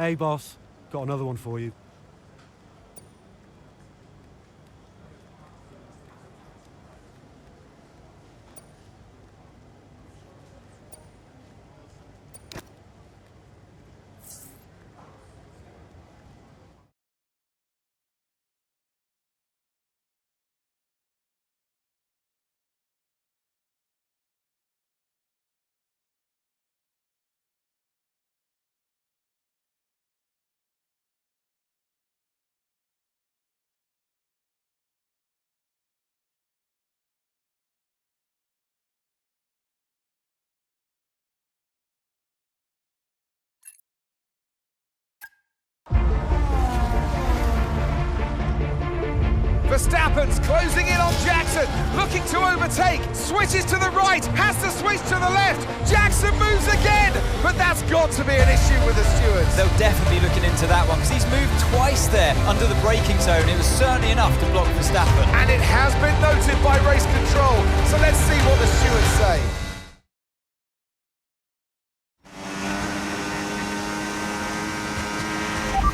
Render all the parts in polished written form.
Hey, boss. Got another one for you. Verstappen's closing in on Jackson, looking to overtake, switches to the right, has to switch to the left, Jackson moves again, but that's got to be an issue with the stewards. They'll definitely be looking into that one, because he's moved twice there under the braking zone. It was certainly enough to block Verstappen. And it has been noted by race control, so let's see what the stewards say.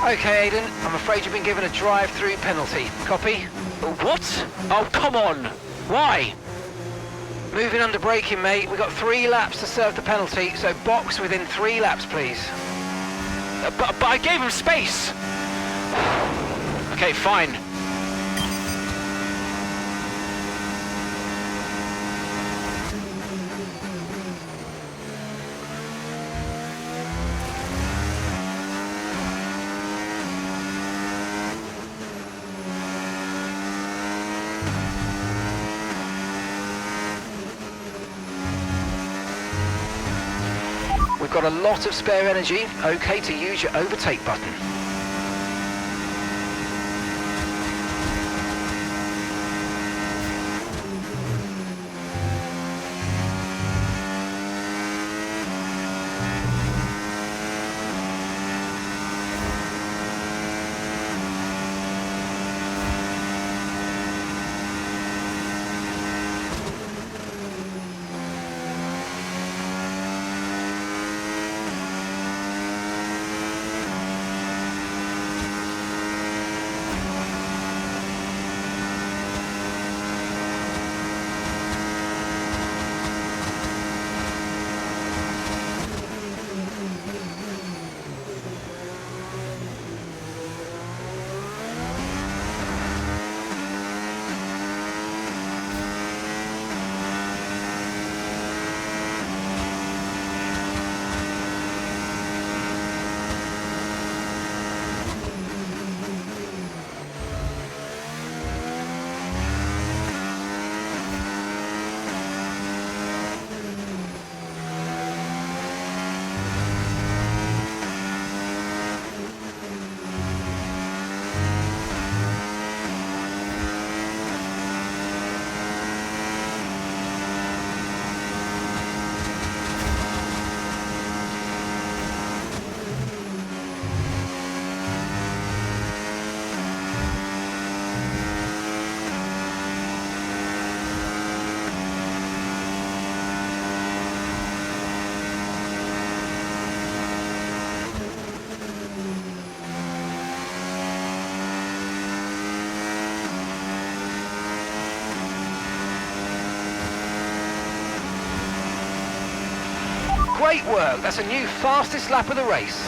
Okay, Aiden, I'm afraid you've been given a drive-through penalty. Copy? What? Oh, come on! Why? Moving under braking, mate. We've got 3 laps to serve the penalty, so box within 3 laps, please. But I gave him space! Okay, fine. We've got a lot of spare energy, okay to use your overtake button. Great work, that's a new fastest lap of the race.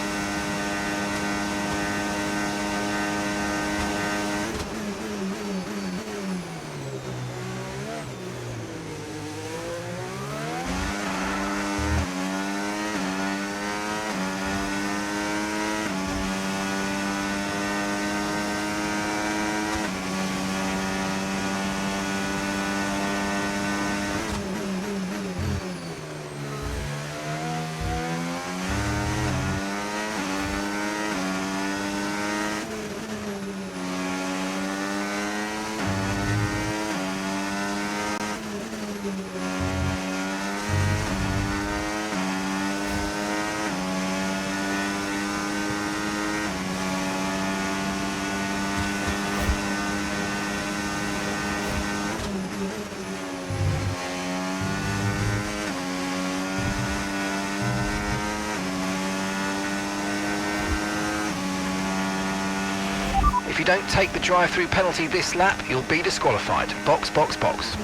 If you don't take the drive-through penalty this lap, you'll be disqualified. Box, box, box.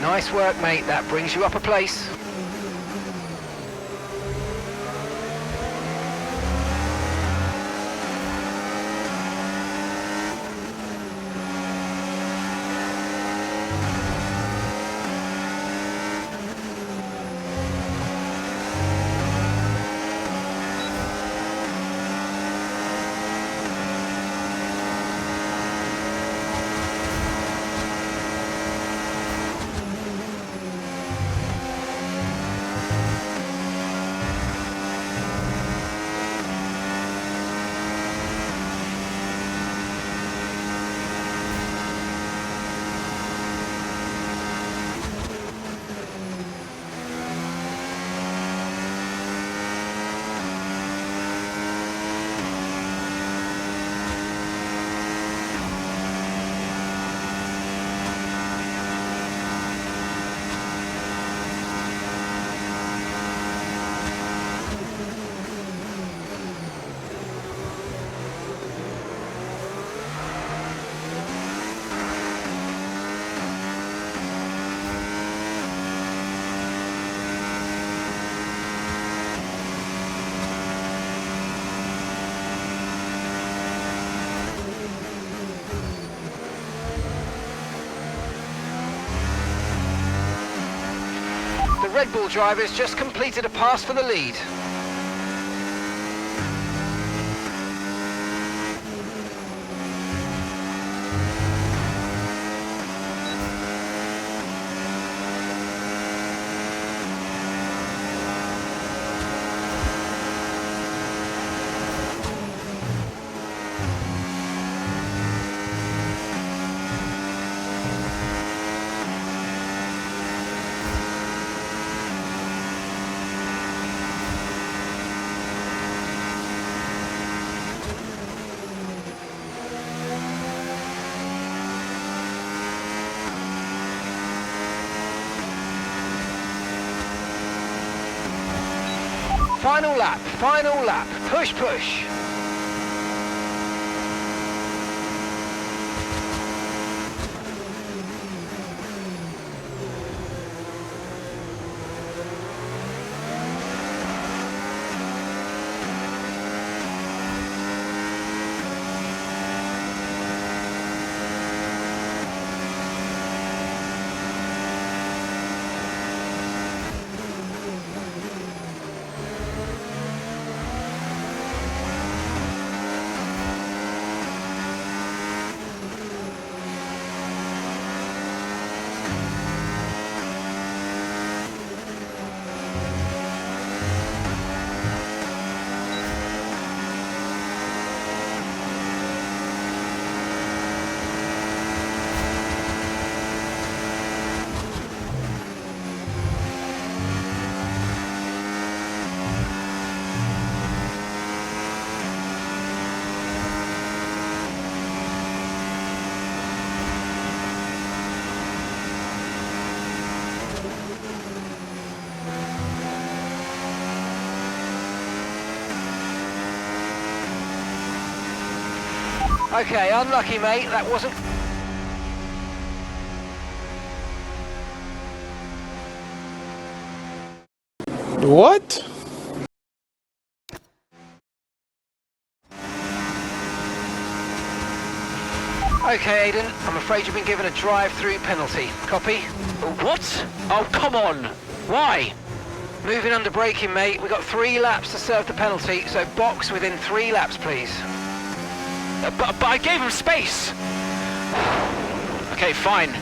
Nice work, mate. That brings you up a place. The Red Bull drivers just completed a pass for the lead. Final lap, push, push. Okay, unlucky, mate. That wasn't... What? Okay, Aiden, I'm afraid you've been given a drive-through penalty. Copy? What? Oh, come on! Why? Moving under braking, mate. We've got 3 laps to serve the penalty, so box within 3 laps, please. But I gave him space! Okay, fine.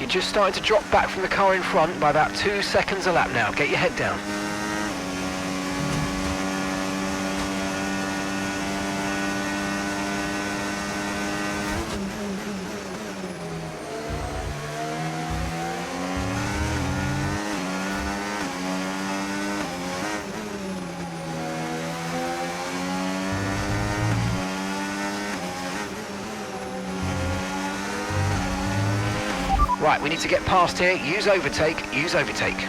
You're just starting to drop back from the car in front by about 2 seconds a lap now. Get your head down. Right, we need to get past here. Use overtake, use overtake.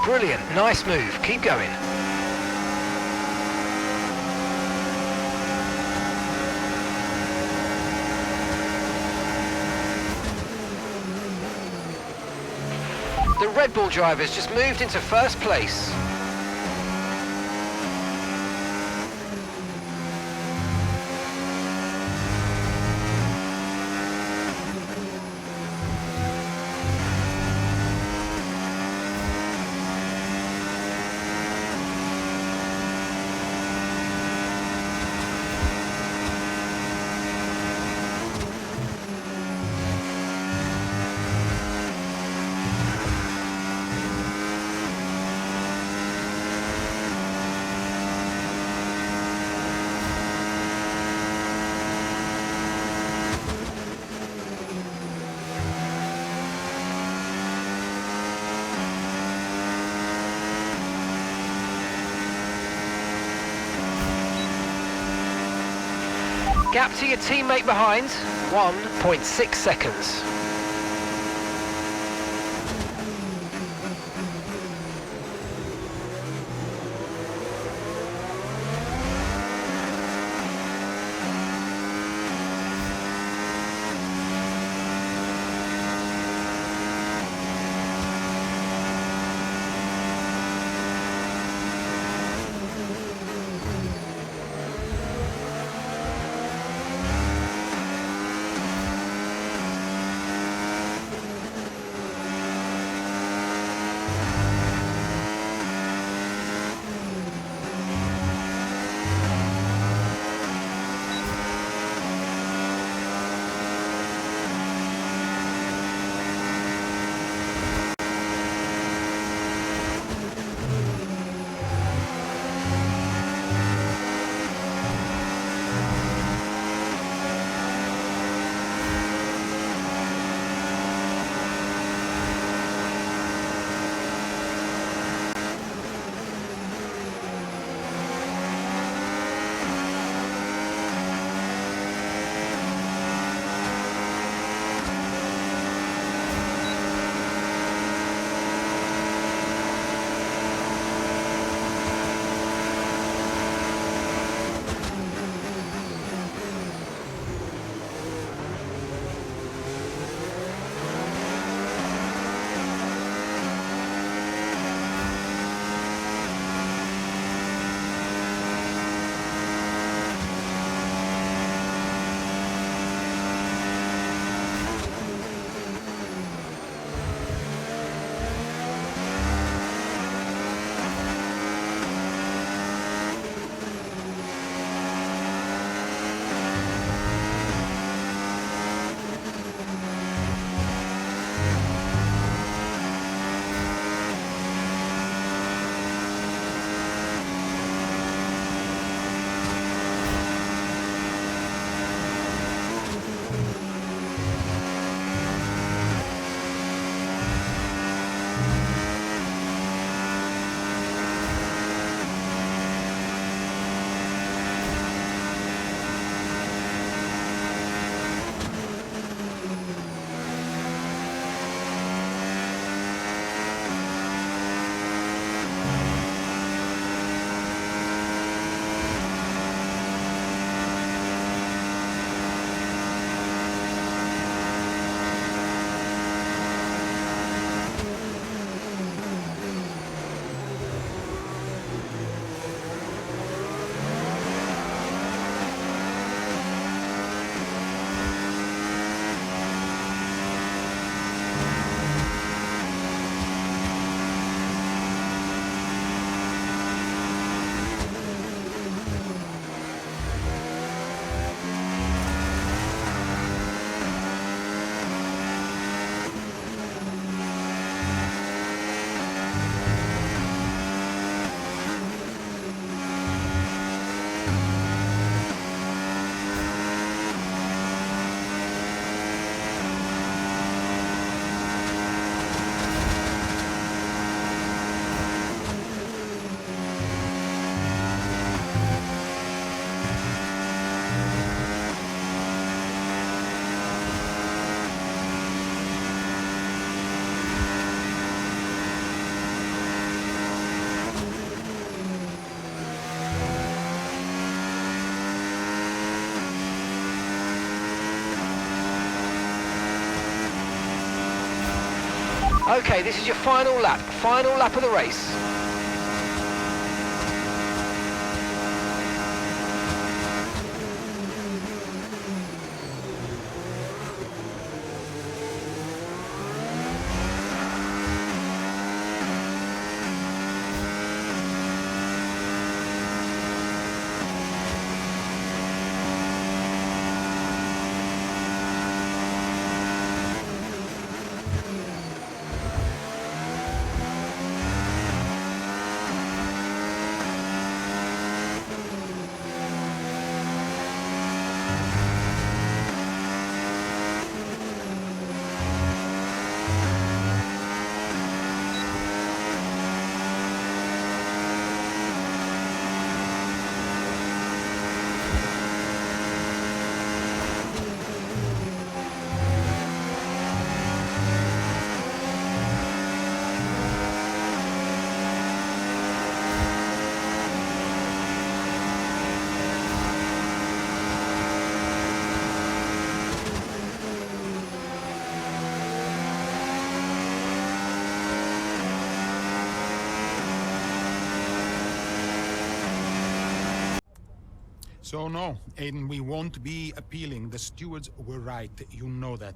Brilliant, nice move, keep going. The Red Bull drivers just moved into first place. Gap to your teammate behind, 1.6 seconds. Okay, this is your final lap of the race. So no, Aiden, we won't be appealing. The stewards were right. You know that.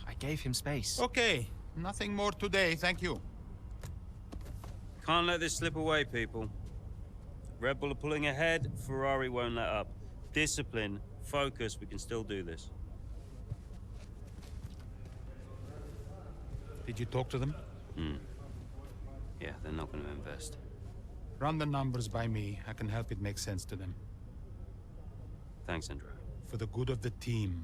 I gave him space. Okay, nothing more today, thank you. Can't let this slip away, people. Red Bull are pulling ahead, Ferrari won't let up. Discipline, focus, we can still do this. Did you talk to them? Yeah, they're not going to invest. Run the numbers by me. I can help it make sense to them. Thanks, Andrew. For the good of the team.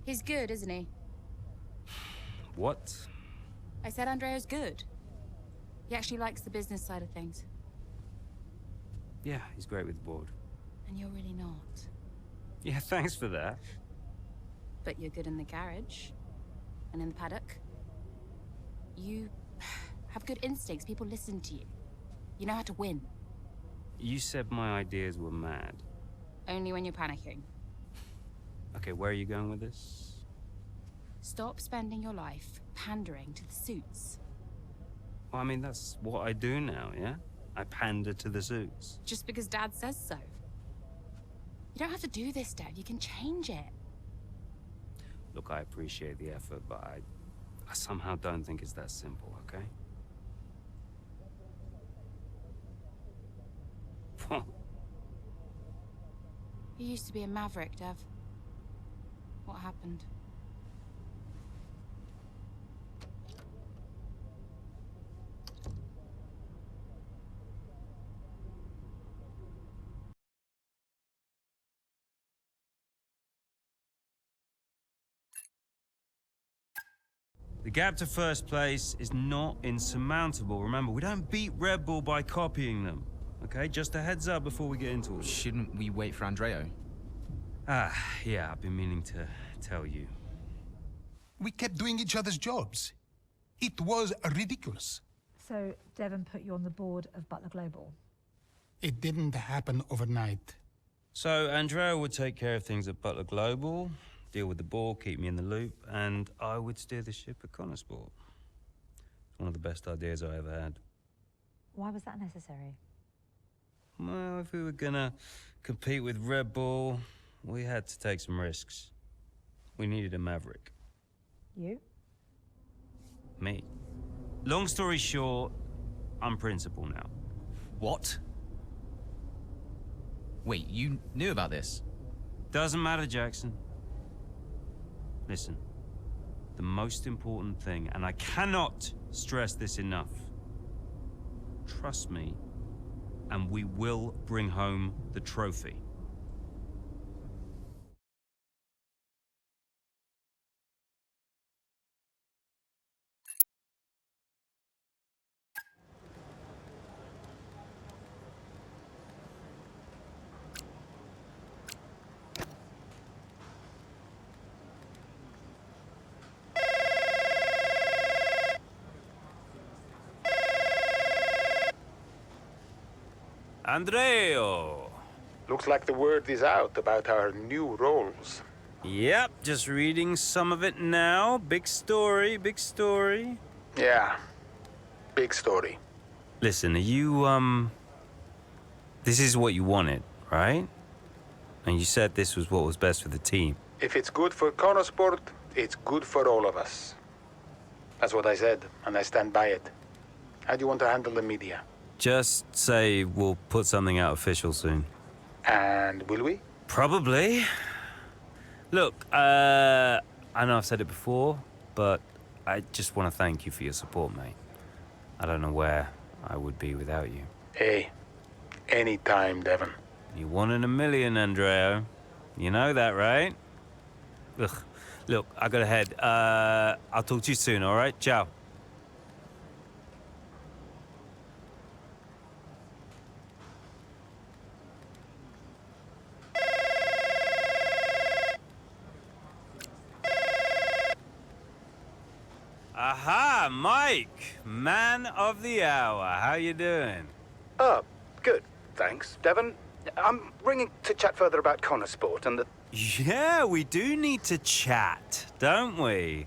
He's good, isn't he? What? I said Andrea's good. He actually likes the business side of things. Yeah, he's great with the board. And you're really not. Yeah, thanks for that. But you're good in the garage. And in the paddock. You have good instincts. People listen to you. You know how to win. You said my ideas were mad. Only when you're panicking. Okay, where are you going with this? Stop spending your life pandering to the suits. Well, I mean, that's what I do now, yeah? I pander to the suits. Just because Dad says so. You don't have to do this, Dad. You can change it. Look, I appreciate the effort, but I somehow don't think it's that simple, okay? You used to be a maverick, Dev. What happened? The gap to first place is not insurmountable. Remember, we don't beat Red Bull by copying them. Okay, just a heads up before we get into it. Shouldn't we wait for Andreo? Yeah, I've been meaning to tell you. We kept doing each other's jobs. It was ridiculous. So Devon put you on the board of Butler Global? It didn't happen overnight. So, Andrea would take care of things at Butler Global, deal with the board, keep me in the loop, and I would steer the ship at Connorsport. It's one of the best ideas I ever had. Why was that necessary? Well, if we were gonna compete with Red Bull, we had to take some risks. We needed a maverick. You? Me. Long story short, I'm principal now. What? Wait, you knew about this? Doesn't matter, Jackson. Listen, the most important thing, and I cannot stress this enough, trust me, and we will bring home the trophy. Andreo! Looks like the word is out about our new roles. Yep, just reading some of it now. Big story, big story. Yeah, big story. Listen, are you, this is what you wanted, right? And you said this was what was best for the team. If it's good for Konosport, it's good for all of us. That's what I said, and I stand by it. How do you want to handle the media? Just say we'll put something out official soon. And will we? Probably. Look, I know I've said it before, but I just want to thank you for your support, mate. I don't know where I would be without you. Hey, anytime, Devon. You 1 in a million, Andreo. You know that, right? Ugh. Look, I gotta head. I'll talk to you soon, all right? Ciao. Aha, Mike, man of the hour. How you doing? Oh, good, thanks. Devon, I'm ringing to chat further about Konosport and the... Yeah, we do need to chat, don't we?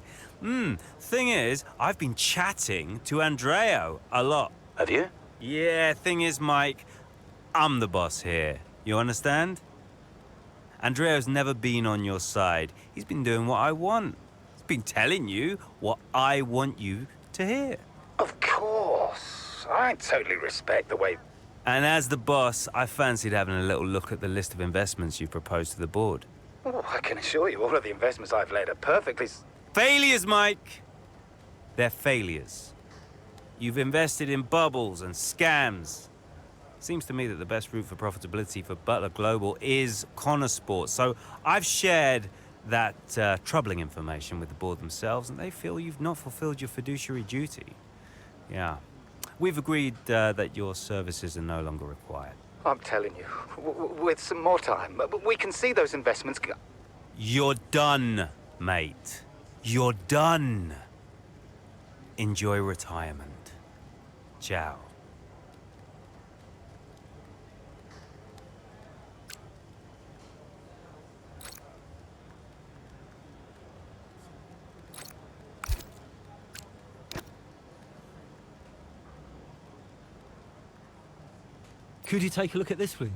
Thing is, I've been chatting to Andreo a lot. Have you? Yeah, thing is, Mike, I'm the boss here. You understand? Andreo's never been on your side. He's been doing what I want. He's been telling you what I want you to hear. Of course. I totally respect the way... And as the boss, I fancied having a little look at the list of investments you proposed to the board. Oh, I can assure you all of the investments I've laid are perfectly... Failures, Mike! They're failures. You've invested in bubbles and scams. Seems to me that the best route for profitability for Butler Global is Konosport. So I've shared that troubling information with the board themselves, and they feel you've not fulfilled your fiduciary duty. Yeah. We've agreed that your services are no longer required. I'm telling you, with some more time, we can see those investments... You're done, mate. You're done. Enjoy retirement. Ciao. Could you take a look at this, please?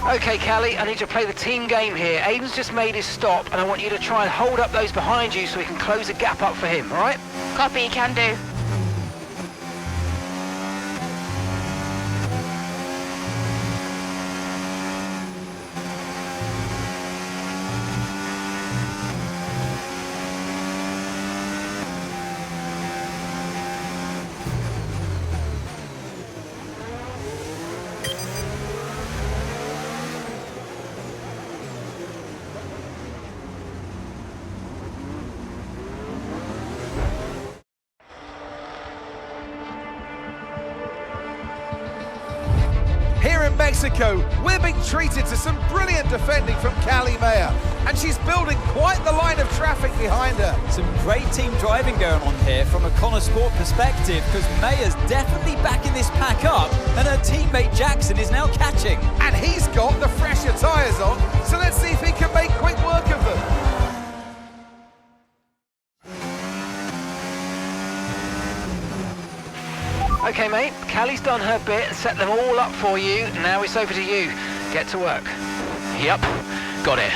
Okay, Callie, I need to play the team game here. Aiden's just made his stop, and I want you to try and hold up those behind you so we can close the gap up for him, all right? Copy, can do. Here in Mexico, we're being treated to some brilliant defending from Callie Mayer, and she's building quite the line of traffic behind her. Some great team driving going on here from a Konosport perspective, because Mayer's definitely backing this pack up, and her teammate Jackson is now catching. And he's got the fresher tyres on, so let's see if he can make quick work of them. Okay, mate, Callie's done her bit and set them all up for you. Now it's over to you. Get to work. Yep, got it.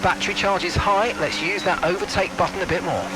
Battery charge is high. Let's use that overtake button a bit more.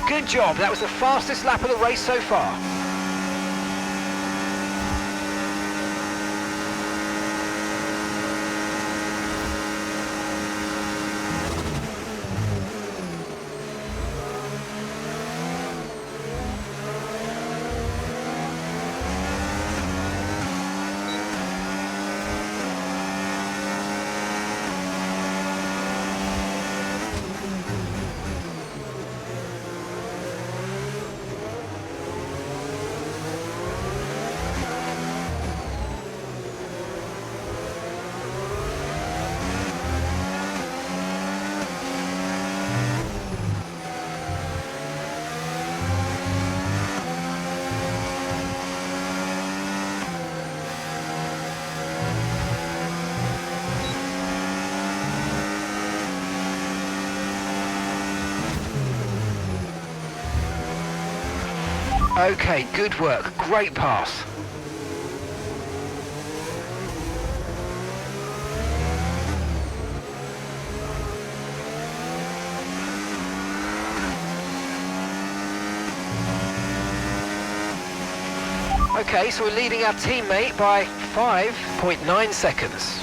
Good job, that was the fastest lap of the race so far. Okay, good work. Great pass. Okay, so we're leading our teammate by 5.9 seconds.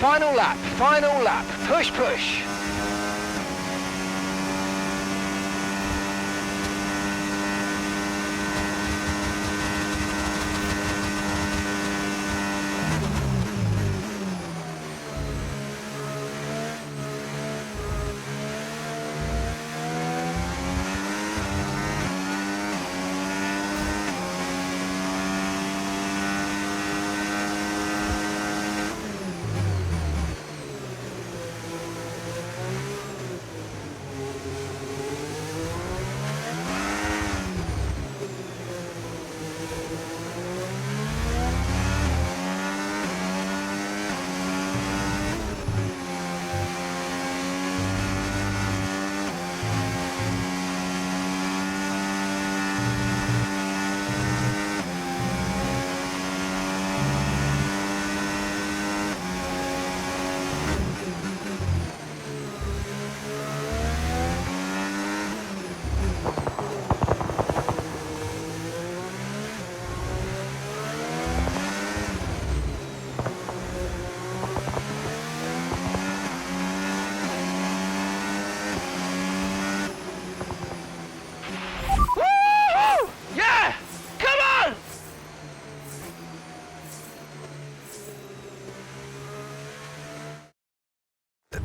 Final lap, final lap. Push, push.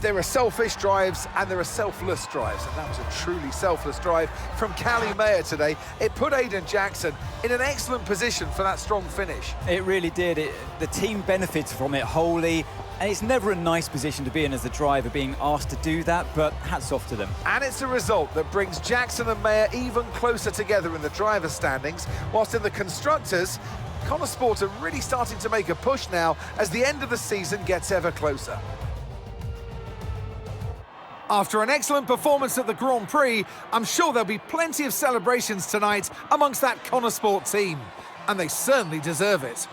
There are selfish drives and there are selfless drives, and that was a truly selfless drive from Callie Mayer today. It put Aiden Jackson in an excellent position for that strong finish. It really did. The team benefited from it wholly, and it's never a nice position to be in as a driver, being asked to do that, but hats off to them. And it's a result that brings Jackson and Mayer even closer together in the driver's standings, whilst in the constructors, Connor Sport are really starting to make a push now as the end of the season gets ever closer. After an excellent performance at the Grand Prix, I'm sure there'll be plenty of celebrations tonight amongst that Connor Sport team, and they certainly deserve it.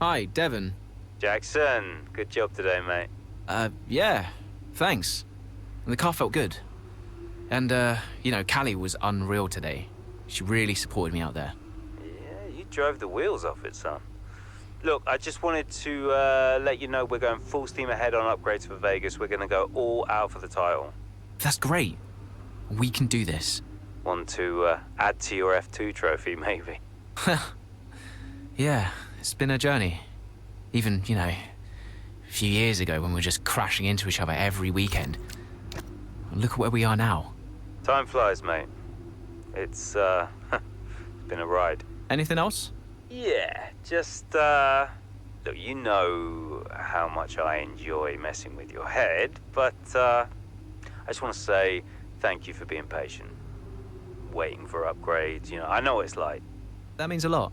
Hi, Devon. Jackson, good job today, mate. Yeah, thanks. The car felt good. And, Callie was unreal today. She really supported me out there. Yeah, you drove the wheels off it, son. Look, I just wanted to let you know we're going full steam ahead on upgrades for Vegas. We're going to go all out for the title. That's great. We can do this. Want to add to your F2 trophy, maybe? Yeah, it's been a journey. Even, a few years ago when we were just crashing into each other every weekend. Look at where we are now. Time flies, mate. It's been a ride. Anything else? Yeah, just, look, you know how much I enjoy messing with your head, but, I just want to say thank you for being patient. Waiting for upgrades, I know what it's like. That means a lot.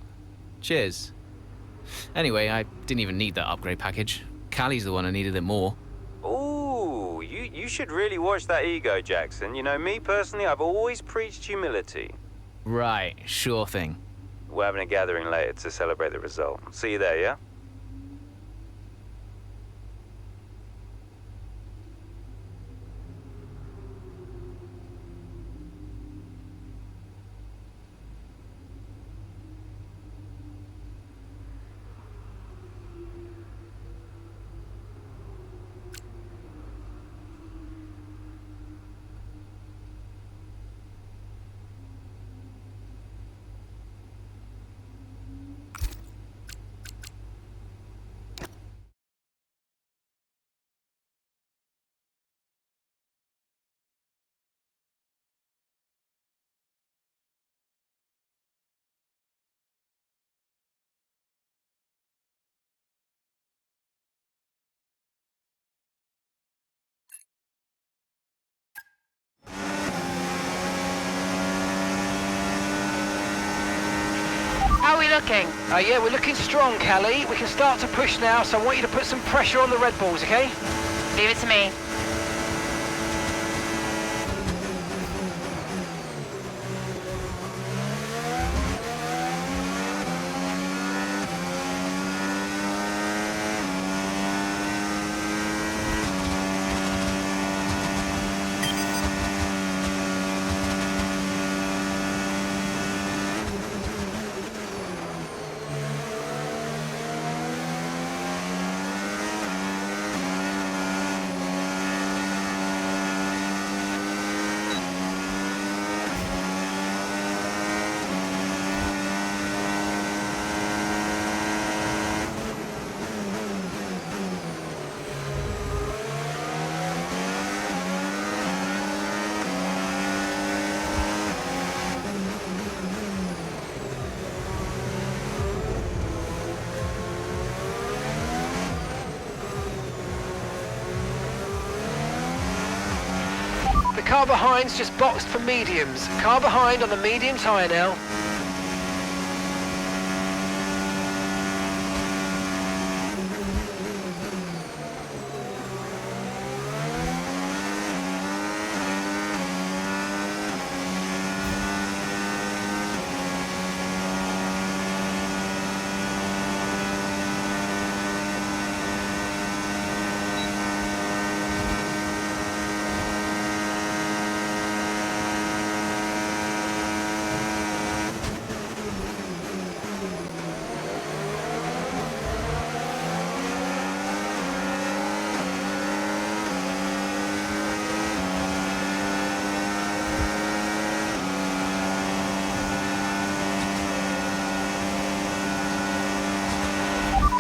Cheers. Anyway, I didn't even need that upgrade package. Callie's the one who needed it more. Ooh, you should really watch that ego, Jackson. Me personally, I've always preached humility. Right, sure thing. We're having a gathering later to celebrate the result. See you there, yeah? How are we looking? Yeah, we're looking strong, Callie. We can start to push now, so I want you to put some pressure on the Red Bulls, okay? Leave it to me. The car behind's just boxed for mediums. Car behind on the medium tyre now.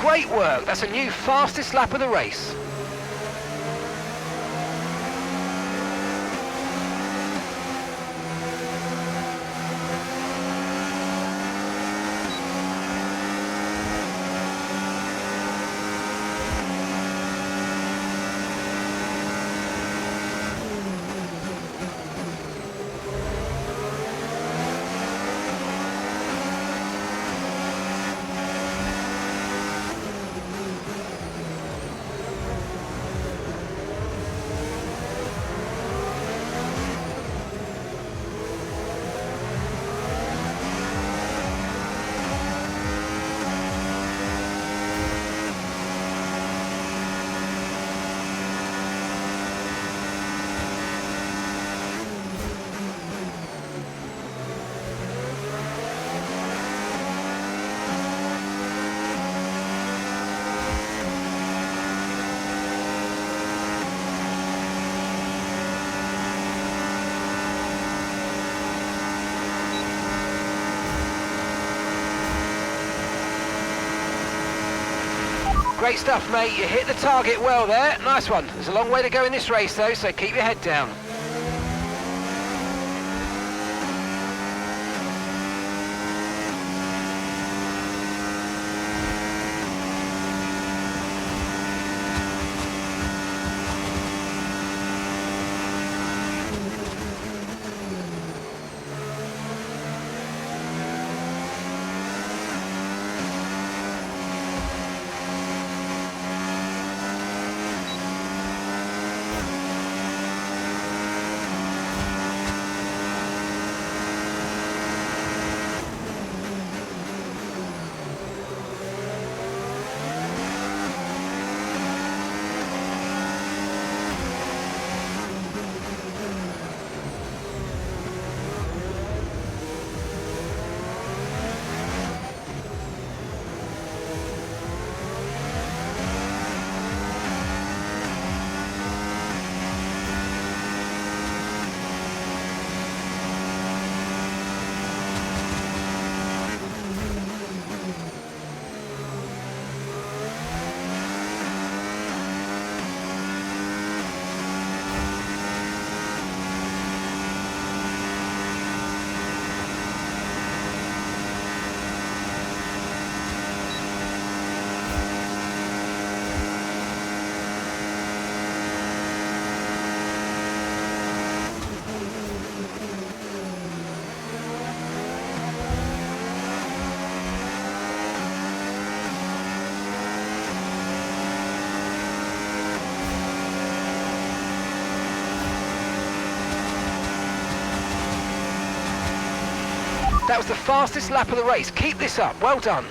Great work, that's a new fastest lap of the race. Great stuff, mate. You hit the target well there. Nice one. There's a long way to go in this race, though, so keep your head down. That was the fastest lap of the race. Keep this up. Well done.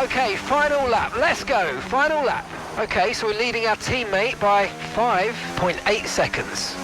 Okay, final lap. Let's go. Final lap. Okay, so we're leading our teammate by 5.8 seconds.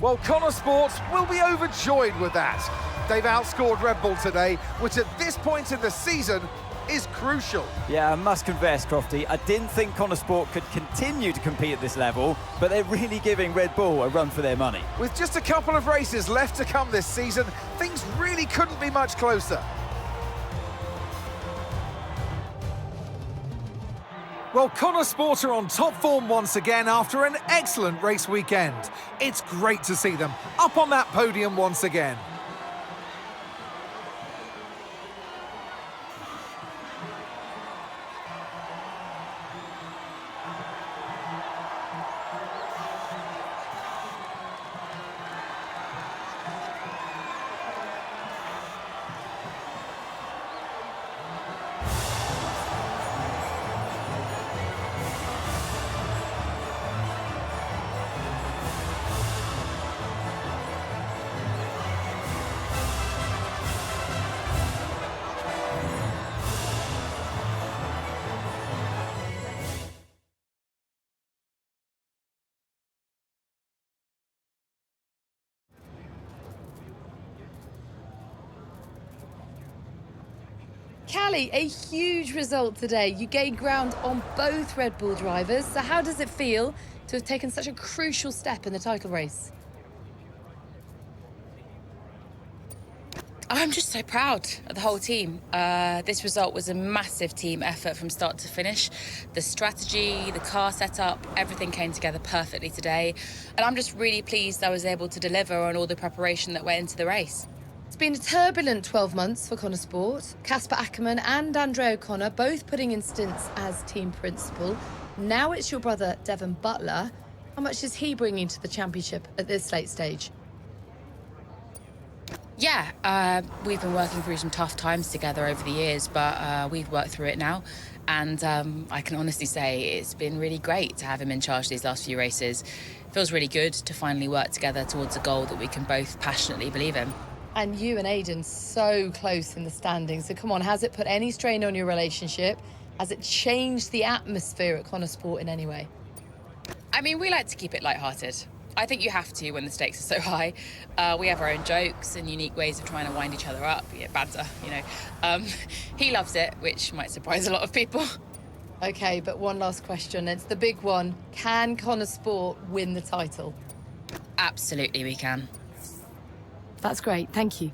Well, Connor Sport will be overjoyed with that. They've outscored Red Bull today, which at this point in the season is crucial. Yeah, I must confess, Crofty, I didn't think Connor Sport could continue to compete at this level, but they're really giving Red Bull a run for their money. With just a couple of races left to come this season, things really couldn't be much closer. Well, Connor Sport are on top form once again after an excellent race weekend. It's great to see them up on that podium once again. Callie, a huge result today. You gained ground on both Red Bull drivers. So how does it feel to have taken such a crucial step in the title race? I'm just so proud of the whole team. This result was a massive team effort from start to finish. The strategy, the car setup, everything came together perfectly today. And I'm just really pleased I was able to deliver on all the preparation that went into the race. It's been a turbulent 12 months for Connor Sport. Casper Ackermann and Andre O'Connor both putting in stints as team principal. Now it's your brother, Devon Butler. How much is he bringing to the championship at this late stage? Yeah, we've been working through some tough times together over the years, but we've worked through it now. And I can honestly say it's been really great to have him in charge these last few races. It feels really good to finally work together towards a goal that we can both passionately believe in. And you and Aidan so close in the standings. So come on, has it put any strain on your relationship? Has it changed the atmosphere at Connor Sport in any way? I mean, we like to keep it lighthearted. I think you have to when the stakes are so high. We have our own jokes and unique ways of trying to wind each other up, banter, you know. He loves it, which might surprise a lot of people. Okay, but one last question. It's the big one. Can Connor Sport win the title? Absolutely, we can. That's great. Thank you.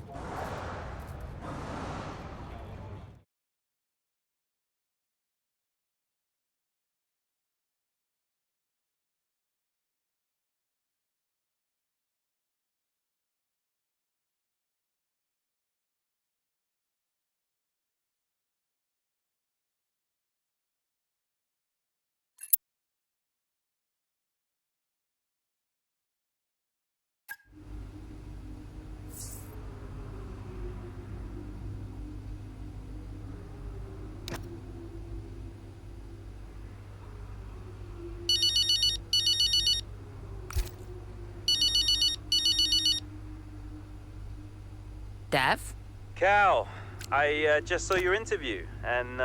Dev? Cal, I just saw your interview, and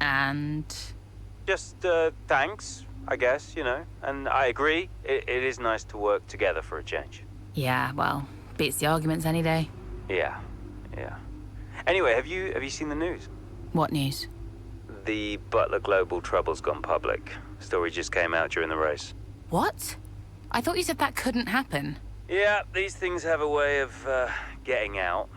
And? just thanks, I guess, you know. And I agree, it is nice to work together for a change. Yeah, well, beats the arguments any day. Yeah. Anyway, have you seen the news? What news? The Butler Global trouble's gone public. Story just came out during the race. What? I thought you said that couldn't happen. Yeah, these things have a way of getting out.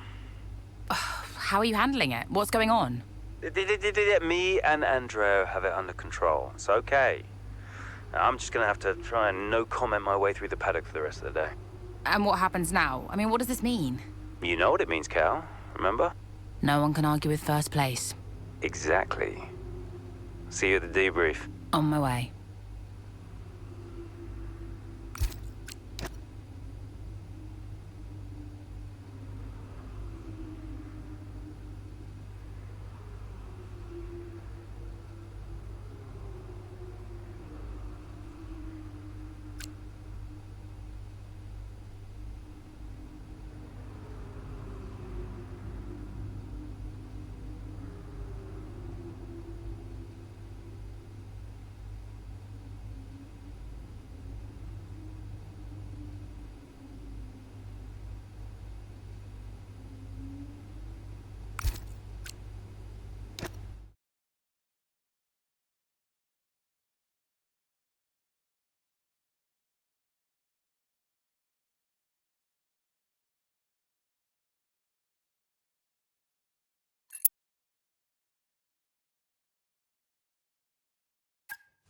How are you handling it? What's going on? Me and Andrea have it under control. It's okay. I'm just gonna have to try and no comment my way through the paddock for the rest of the day. And what happens now? I mean, what does this mean? You know what it means, Cal, remember? No one can argue with first place. Exactly. See you at the debrief. On my way.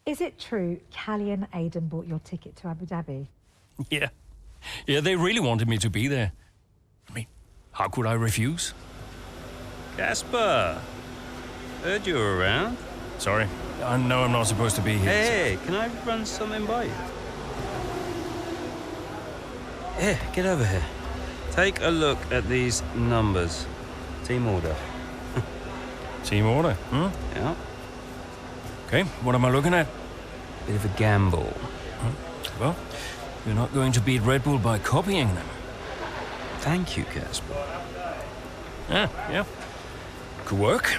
Is it true Callie and Aidan bought your ticket to Abu Dhabi? Yeah. Yeah, they really wanted me to be there. I mean, how could I refuse? Casper! Heard you were around. Sorry, I know I'm not supposed to be here. Hey, can I run something by you? Here, get over here. Take a look at these numbers. Team order. Team order, hmm? Yeah. Okay, what am I looking at? Bit of a gamble. Well, you're not going to beat Red Bull by copying them. Thank you, Casper. Yeah. Could work.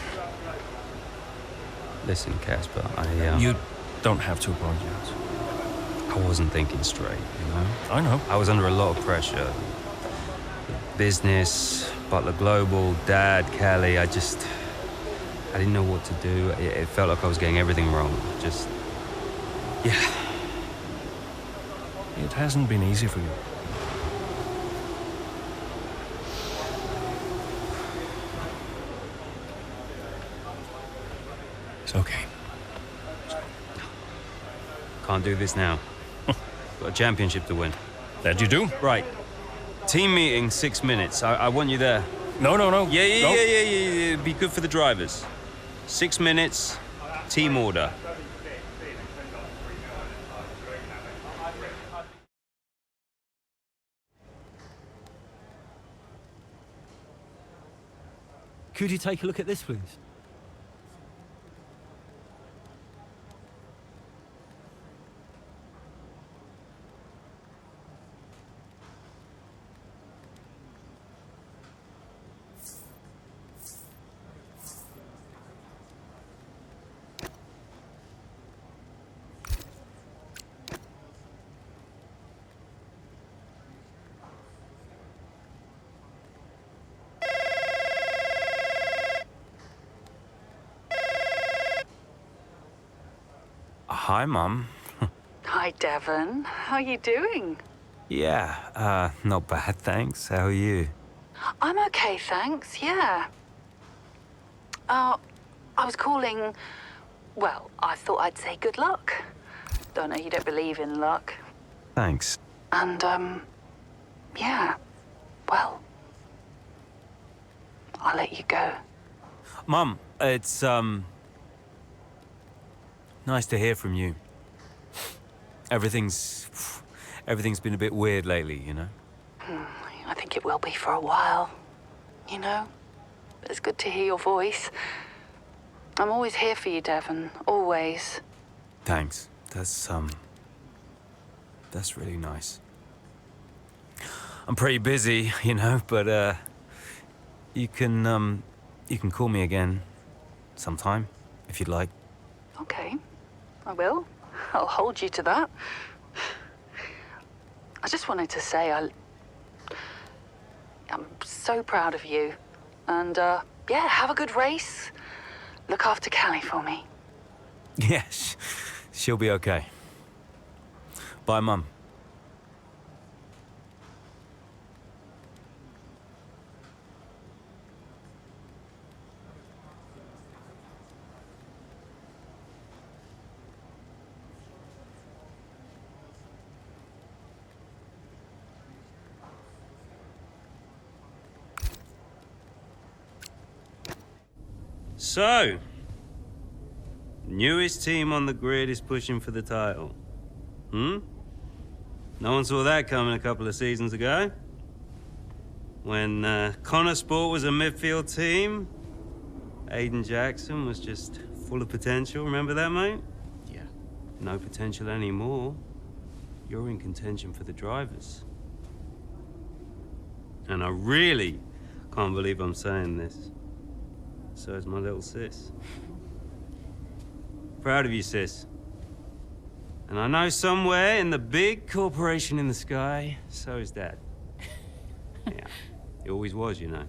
Listen, Casper, You don't have to apologize. I wasn't thinking straight, you know? I know. I was under a lot of pressure. Business, Butler Global, Dad, Callie, I didn't know what to do. It felt like I was getting everything wrong. Yeah. It hasn't been easy for you. It's okay. Can't do this now. Got a championship to win. That you do? Right. Team meeting, 6 minutes. I want you there. No. Yeah. Be good for the drivers. 6 minutes, team order. Could you take a look at this, please? Hi, Mum. Hi, Devon. How are you doing? Yeah, not bad, thanks. How are you? I'm okay, thanks, yeah. I was calling... Well, I thought I'd say good luck. Don't know you don't believe in luck. Thanks. And, yeah. Well, I'll let you go. Mum, it's, nice to hear from you. Everything's been a bit weird lately, you know? I think it will be for a while. You know? But it's good to hear your voice. I'm always here for you, Devon. Always. Thanks. That's really nice. I'm pretty busy, you know, but, you can call me again sometime, if you'd like. Okay. I will. I'll hold you to that. I just wanted to say I'm so proud of you. And, yeah, have a good race. Look after Callie for me. Yes, she'll be okay. Bye, Mum. So, newest team on the grid is pushing for the title. No one saw that coming a couple of seasons ago. When Connor Sport was a midfield team, Aidan Jackson was just full of potential. Remember that, mate? Yeah. No potential anymore. You're in contention for the drivers. And I really can't believe I'm saying this. So is my little sis. Proud of you, sis. And I know somewhere in the big corporation in the sky, so is Dad. Yeah, he always was, you know.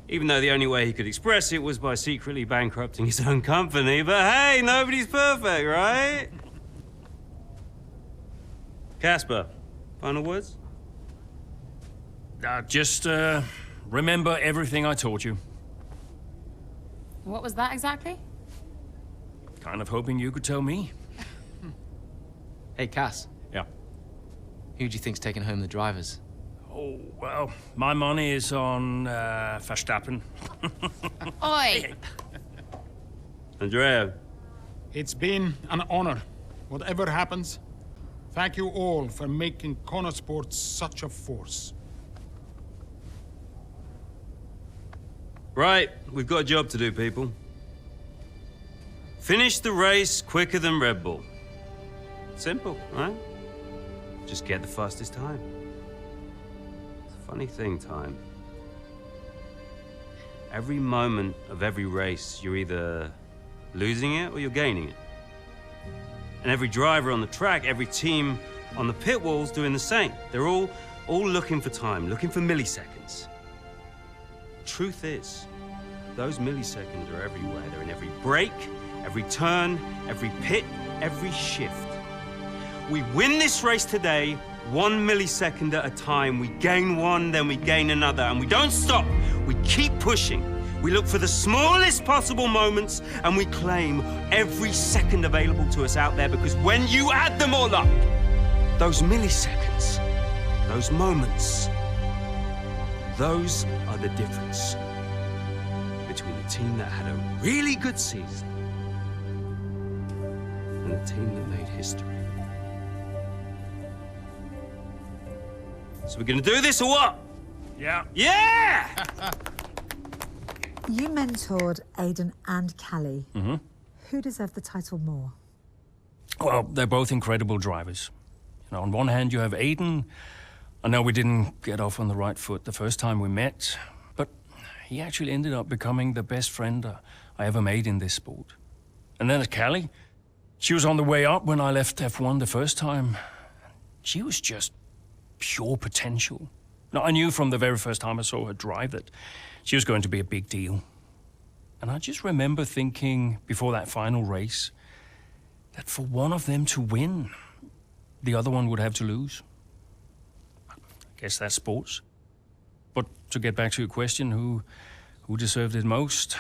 Even though the only way he could express it was by secretly bankrupting his own company. But hey, nobody's perfect, right? Casper, final words? Just remember everything I taught you. What was that exactly? kind of hoping you could tell me. Hey, Cass. Yeah. Who do you think's taking home the drivers? Oh, well, my money is on Verstappen. Oi! Andrea. It's been an honor. Whatever happens, thank you all for making Connosport such a force. Right, we've got a job to do, people. Finish the race quicker than Red Bull. Simple, right? Just get the fastest time. It's a funny thing, time. Every moment of every race, you're either losing it or you're gaining it. And every driver on the track, every team on the pit wall's doing the same. They're all looking for time, looking for milliseconds. Truth is, those milliseconds are everywhere. They're in every brake, every turn, every pit, every shift. We win this race today, 1 millisecond at a time. We gain one, then we gain another, and we don't stop. We keep pushing. We look for the smallest possible moments, and we claim every second available to us out there, because when you add them all up, those milliseconds, those moments, those are the difference between the team that had a really good season and the team that made history. So we're gonna do this or what? Yeah. Yeah! You mentored Aidan and Callie. Mm-hmm. Who deserved the title more? Well, they're both incredible drivers. You know, on one hand, you have Aidan. I know we didn't get off on the right foot the first time we met, but he actually ended up becoming the best friend I ever made in this sport. And then there's Callie. She was on the way up when I left F1 the first time. She was just pure potential. Now, I knew from the very first time I saw her drive that she was going to be a big deal. And I just remember thinking before that final race that for one of them to win, the other one would have to lose. I guess that's sports. But to get back to your question, who deserved it most?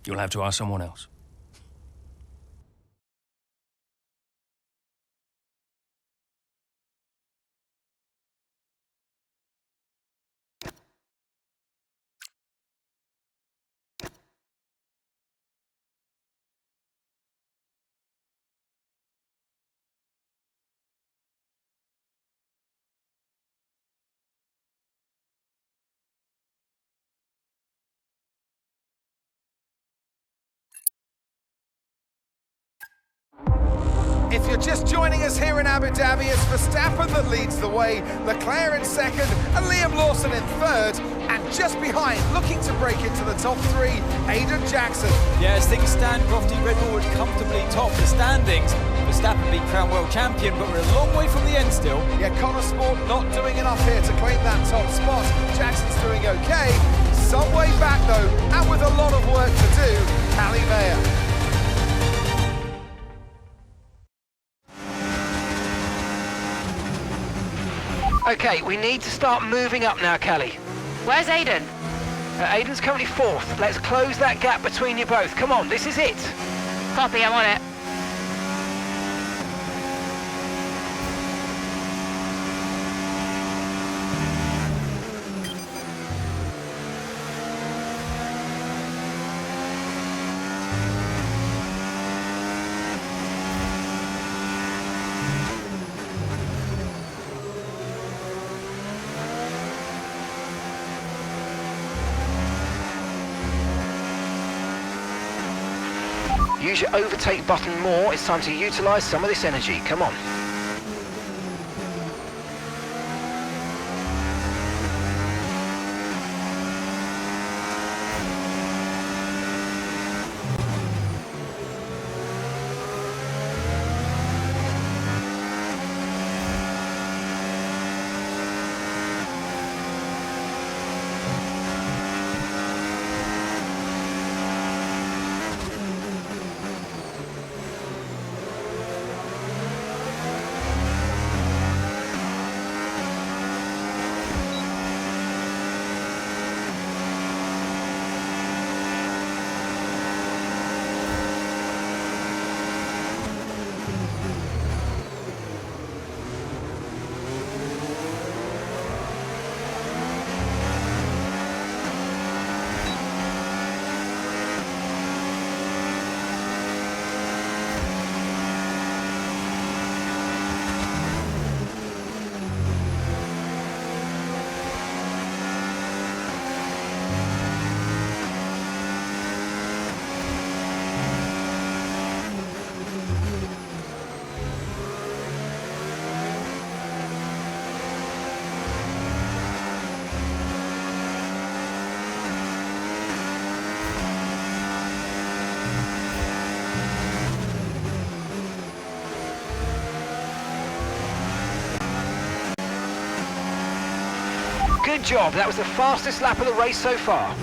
You'll have to ask someone else. If you're just joining us here in Abu Dhabi, it's Verstappen that leads the way, Leclerc in second, and Liam Lawson in third. And just behind, looking to break into the top three, Aidan Jackson. Yeah, as things stand, Crofty, Red Bull would comfortably top the standings. Verstappen being crowned world champion, but we're a long way from the end still. Yeah, Connosport not doing enough here to claim that top spot. Jackson's doing okay. Some way back though, and with a lot of work to do, Callie Mayer. Okay, we need to start moving up now, Callie. Where's Aidan? Aidan's currently fourth. Let's close that gap between you both. Come on, this is it. Copy, I'm on it. Use your overtake button more. It's time to utilise some of this energy. Come on. Good job, that was the fastest lap of the race so far.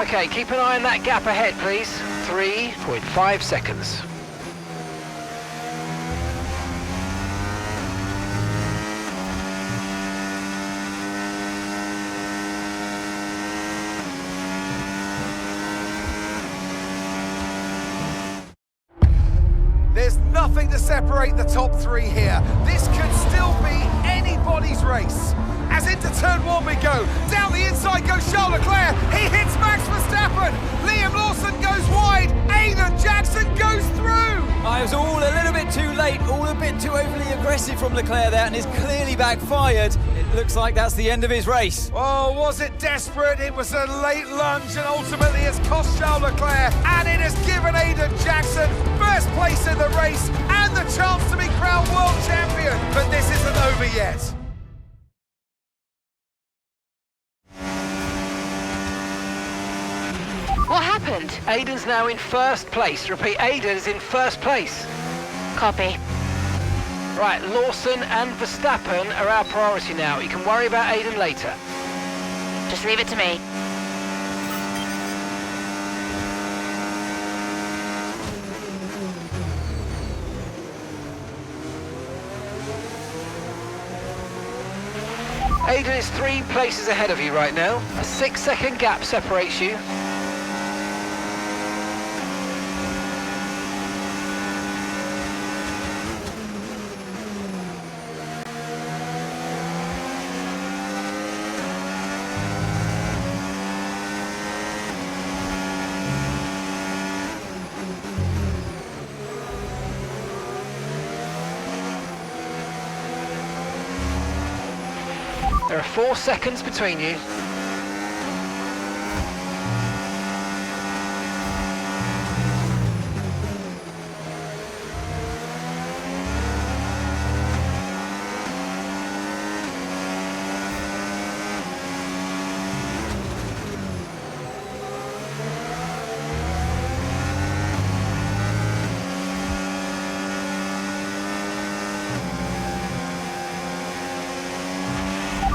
Okay, keep an eye on that gap ahead, please. 3.5 seconds. There's nothing to separate the top three here. This could still be anybody's race. As into turn one we go. Down the inside goes Charles Leclerc. He hits Max Verstappen. Liam Lawson goes wide. Aiden Jackson goes through. I was all a little bit too late, all a bit too overly aggressive from Leclerc there, and it's clearly backfired. It looks like that's the end of his race. Oh, was it desperate? It was a late lunge, and ultimately it's cost Charles Leclerc, and it has given Aiden Jackson first place in the race and the chance to be crowned world champion. But this isn't over yet. What happened? Aiden's now in first place. Repeat, Aiden is in first place. Copy. Right, Lawson and Verstappen are our priority now. You can worry about Aiden later. Just leave it to me. Aiden is 3 places ahead of you right now. A 6-second gap separates you. There are 4 seconds between you.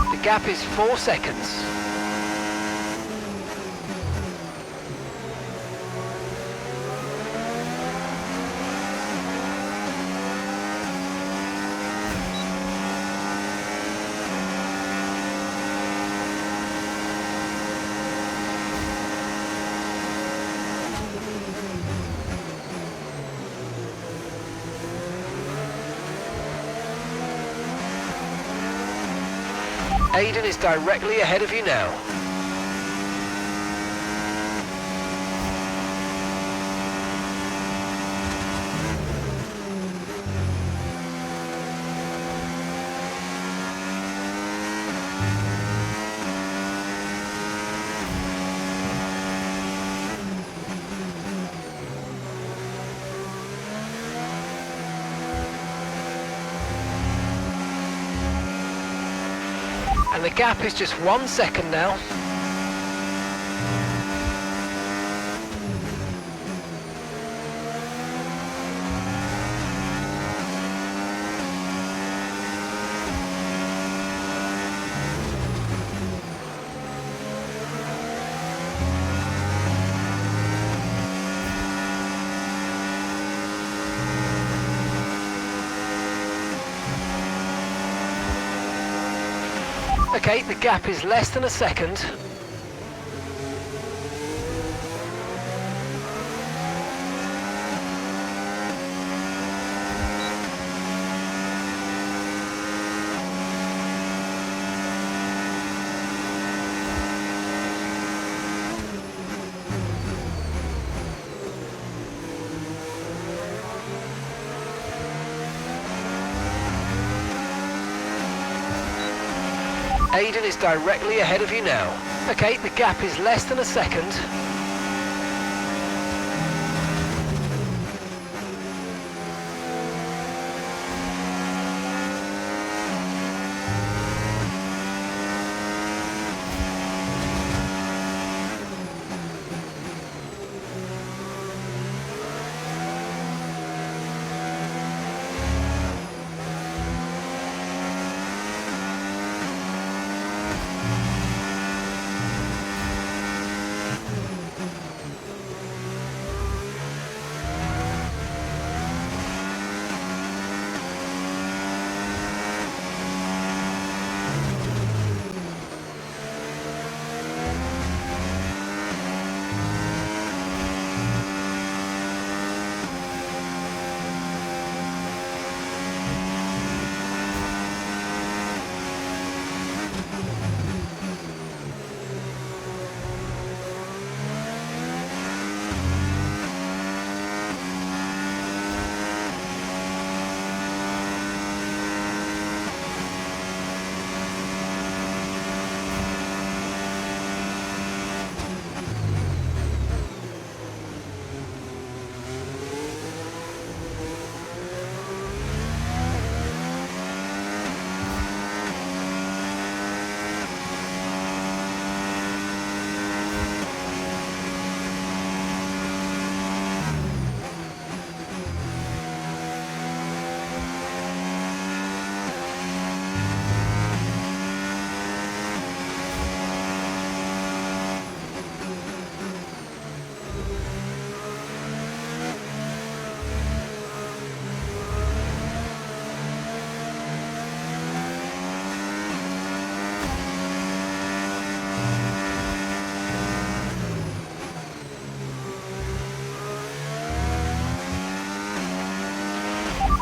The gap is 4 seconds. Aiden is directly ahead of you now. And the gap is just 1 second now. Okay, the gap is less than a second. Aiden is directly ahead of you now. Okay, the gap is less than a second.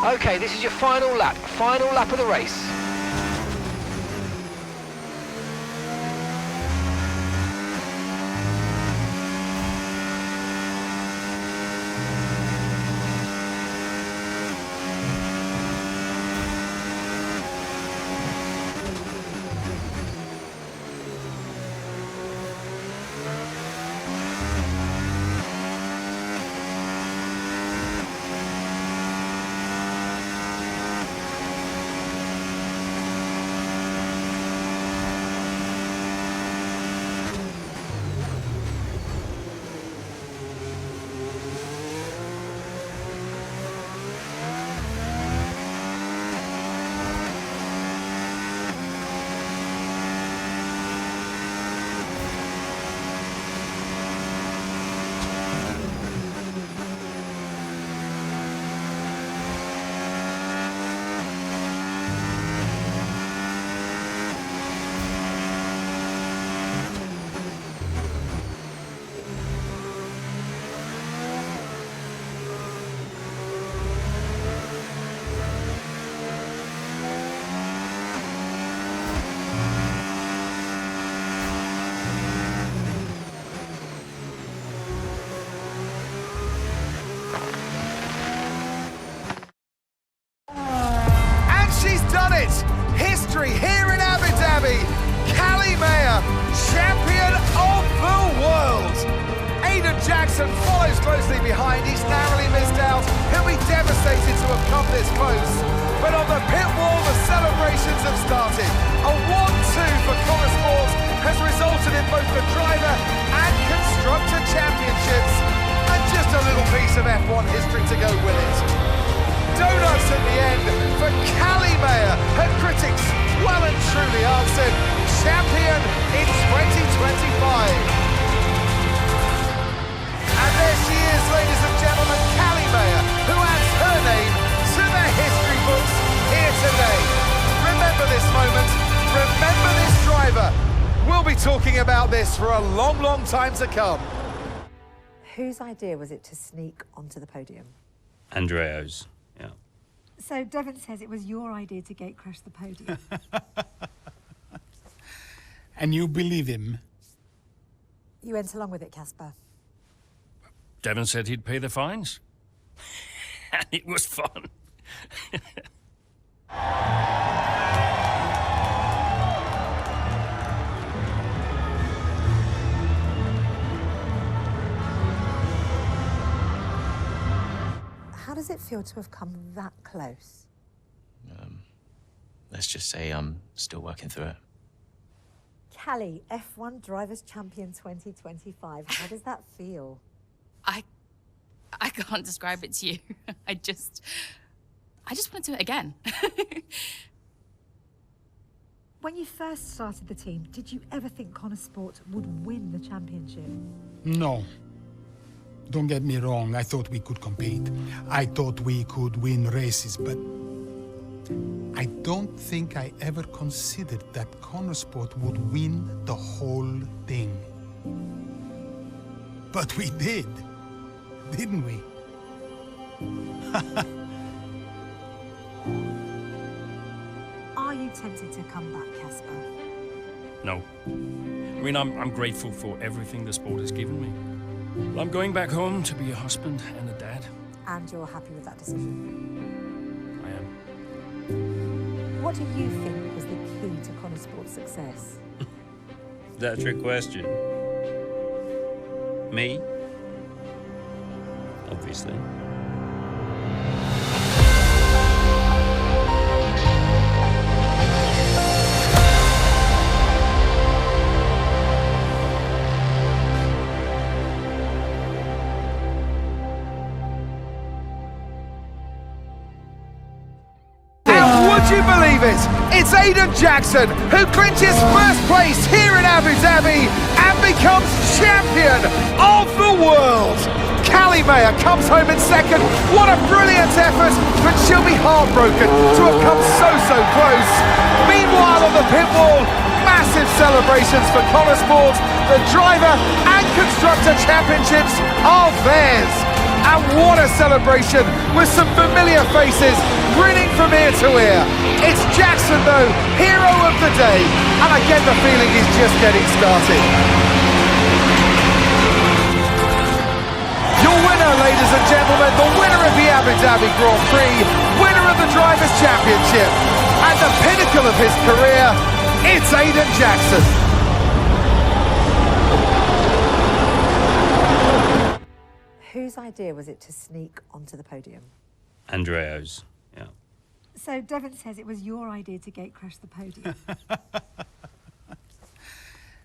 Okay, this is your final lap of the race. History here in Abu Dhabi. Callie Mayer, champion of the world. Aiden Jackson follows closely behind. He's narrowly missed out. He'll be devastated to have come this close. But on the pit wall, the celebrations have started. A 1-2 for Connor Sport has resulted in both the driver and constructor championships. And just a little piece of F1 history to go with it. Donuts at the end for Callie Mayer. Her critics well and truly answered champion in 2025. And there she is, ladies and gentlemen, Callie Mayer, who adds her name to the history books here today. Remember this moment, remember this drive. be talking about this for a long, long time to come. Whose idea was it to sneak onto the podium? Andreo's, yeah. So Devon says it was your idea to gate crash the podium. And you believe him? You went along with it, Casper. Devon said he'd pay the fines. And it was fun. How does it feel to have come that close? Let's just say I'm still working through it. Callie, F1 Drivers' Champion 2025. How does that feel? I can't describe it to you. I just want to do it again. When you first started the team, did you ever think Connor Sport would win the championship? No. Don't get me wrong, I thought we could compete. I thought we could win races, but I don't think I ever considered that Connor Sport would win the whole thing. But we did, didn't we? Are you tempted to come back, Casper? No. I mean, I'm grateful for everything the sport has given me. I'm going back home to be a husband and a dad. And you're happy with that decision? I am. What do you think was the key to Connor Sport's success? Is that a trick question? Me? Obviously. Would you believe it? It's Aiden Jackson who clinches first place here in Abu Dhabi and becomes champion of the world. Callie Mayer comes home in second. What a brilliant effort, but she'll be heartbroken to have come so close. Meanwhile on the pit wall, massive celebrations for Connor Sport. The driver and constructor championships are theirs. And what a celebration with some familiar faces grinning from ear to ear. It's Jackson though, hero of the day, and I get the feeling he's just getting started. Your winner, ladies and gentlemen, the winner of the Abu Dhabi Grand Prix, winner of the Drivers' Championship, and the pinnacle of his career, it's Aiden Jackson. Whose idea was it to sneak onto the podium? Andreo's, yeah. So Devon says it was your idea to gate crash the podium.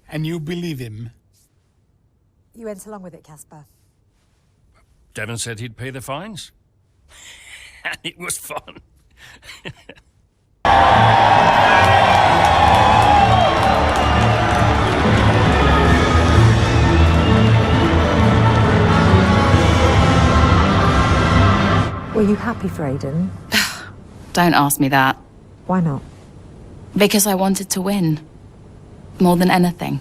And you believe him? You went along with it, Casper. Devon said he'd pay the fines. And it was fun. Were you happy for Aiden? Don't ask me that. Why not? Because I wanted to win. More than anything.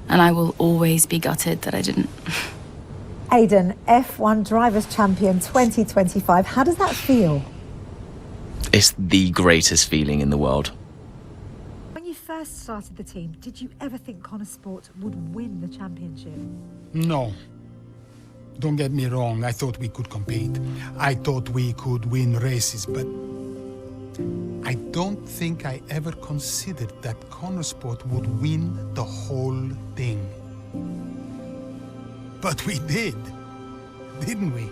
And I will always be gutted that I didn't. Aiden, F1 Drivers' Champion 2025. How does that feel? It's the greatest feeling in the world. When you first started the team, did you ever think Connor Sport would win the championship? No. Don't get me wrong, I thought we could compete. I thought we could win races, but I don't think I ever considered that Connor Sport would win the whole thing. But we did, didn't we?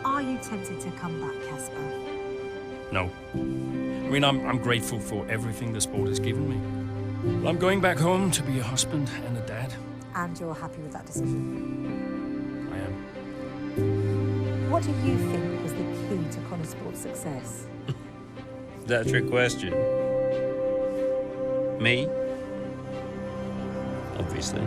Are you tempted to come back, Casper? No. I mean, I'm grateful for everything the sport has given me. I'm going back home to be a husband and a dad. And you're happy with that decision? I am. What do you think was the key to Connor Sport's success? Is that a trick question? Me? Obviously.